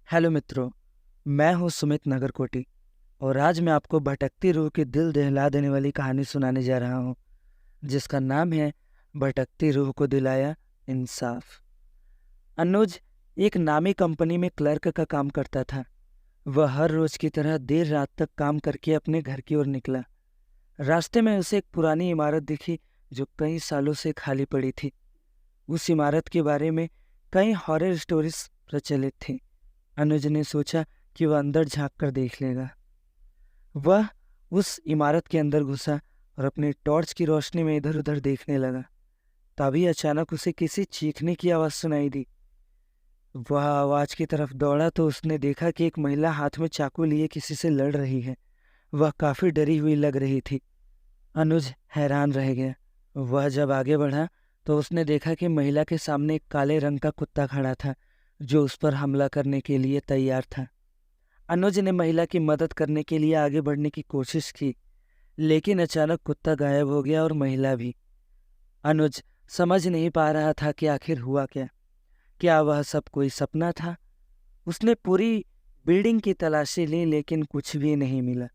Hello मित्रों, मैं हूं सुमित नगरकोटी और आज मैं आपको भटकती रूह की दिल दहला देने वाली कहानी सुनाने जा रहा हूं, जिसका नाम है भटकती रूह को दिलाया इंसाफ। अनुज एक नामी कंपनी में क्लर्क का काम करता था। वह हर रोज की तरह देर रात तक काम करके अपने घर की ओर निकला। रास्ते में उसे एक पुरानी इमारत दिखी जो कई सालों से खाली पड़ी थी। उस इमारत के बारे में कई हॉरर स्टोरीज प्रचलित थी। अनुज ने सोचा कि वह अंदर झांक कर देख लेगा। वह उस इमारत के अंदर घुसा और अपनी टॉर्च की रोशनी में इधर उधर देखने लगा। तभी अचानक उसे किसी चीखने की आवाज सुनाई दी। वह आवाज की तरफ दौड़ा तो उसने देखा कि एक महिला हाथ में चाकू लिए किसी से लड़ रही है। वह काफी डरी हुई लग रही थी। अनुज हैरान रह गया। वह जब आगे बढ़ा तो उसने देखा कि महिला के सामने एक काले रंग का कुत्ता खड़ा था जो उस पर हमला करने के लिए तैयार था। अनुज ने महिला की मदद करने के लिए आगे बढ़ने की कोशिश की, लेकिन अचानक कुत्ता गायब हो गया और महिला भी। अनुज समझ नहीं पा रहा था कि आखिर हुआ क्या। क्या वह सब कोई सपना था? उसने पूरी बिल्डिंग की तलाशी ली लेकिन कुछ भी नहीं मिला।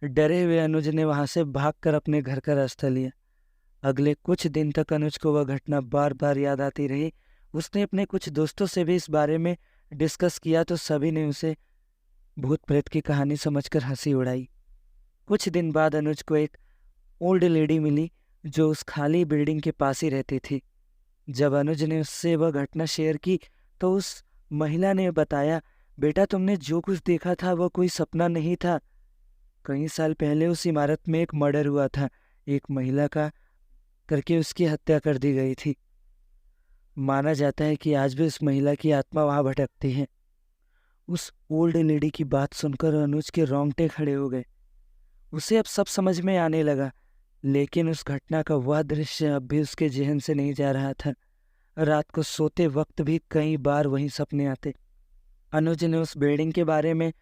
डरे हुए अनुज ने वहां से भागकर अपने घर का रास्ता लिया। अगले कुछ दिन तक अनुज को वह घटना बार बार याद आती रही। उसने अपने कुछ दोस्तों से भी इस बारे में डिस्कस किया तो सभी ने उसे भूत प्रेत की कहानी समझकर हंसी उड़ाई। कुछ दिन बाद अनुज को एक ओल्ड लेडी मिली जो उस खाली बिल्डिंग के पास ही रहती थी। जब अनुज ने उससे वह घटना शेयर की तो उस महिला ने बताया, बेटा तुमने जो कुछ देखा था वह कोई सपना नहीं था। कई साल पहले उस इमारत में एक मर्डर हुआ था। एक महिला का करके उसकी हत्या कर दी गई थी। माना जाता है कि आज भी उस महिला की आत्मा वहां भटकती है। उस ओल्ड लेडी की बात सुनकर अनुज के रोंगटे खड़े हो गए। उसे अब सब समझ में आने लगा, लेकिन उस घटना का वह दृश्य अब भी उसके जहन से नहीं जा रहा था। रात को सोते वक्त भी कई बार वही सपने आते। अनुज ने उस बिल्डिंग के बारे में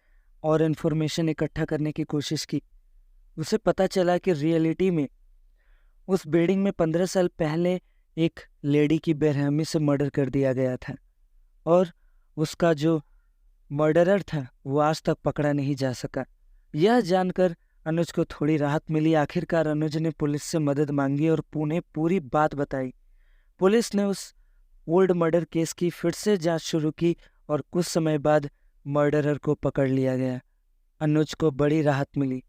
और इन्फॉर्मेशन इकट्ठा करने की कोशिश की। उसे पता चला कि रियलिटी में उस बिल्डिंग में 15 साल पहले एक लेडी की बेरहमी से मर्डर कर दिया गया था और उसका जो मर्डरर था वो आज तक पकड़ा नहीं जा सका। यह जानकर अनुज को थोड़ी राहत मिली। आखिरकार अनुज ने पुलिस से मदद मांगी और उन्हें पूरी बात बताई। पुलिस ने उस ओल्ड मर्डर केस की फिर से जांच शुरू की और कुछ समय बाद मर्डरर को पकड़ लिया गया। अनुज को बड़ी राहत मिली।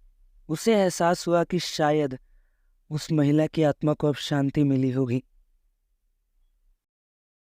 उसे एहसास हुआ कि शायद उस महिला की आत्मा को अब शांति मिली होगी।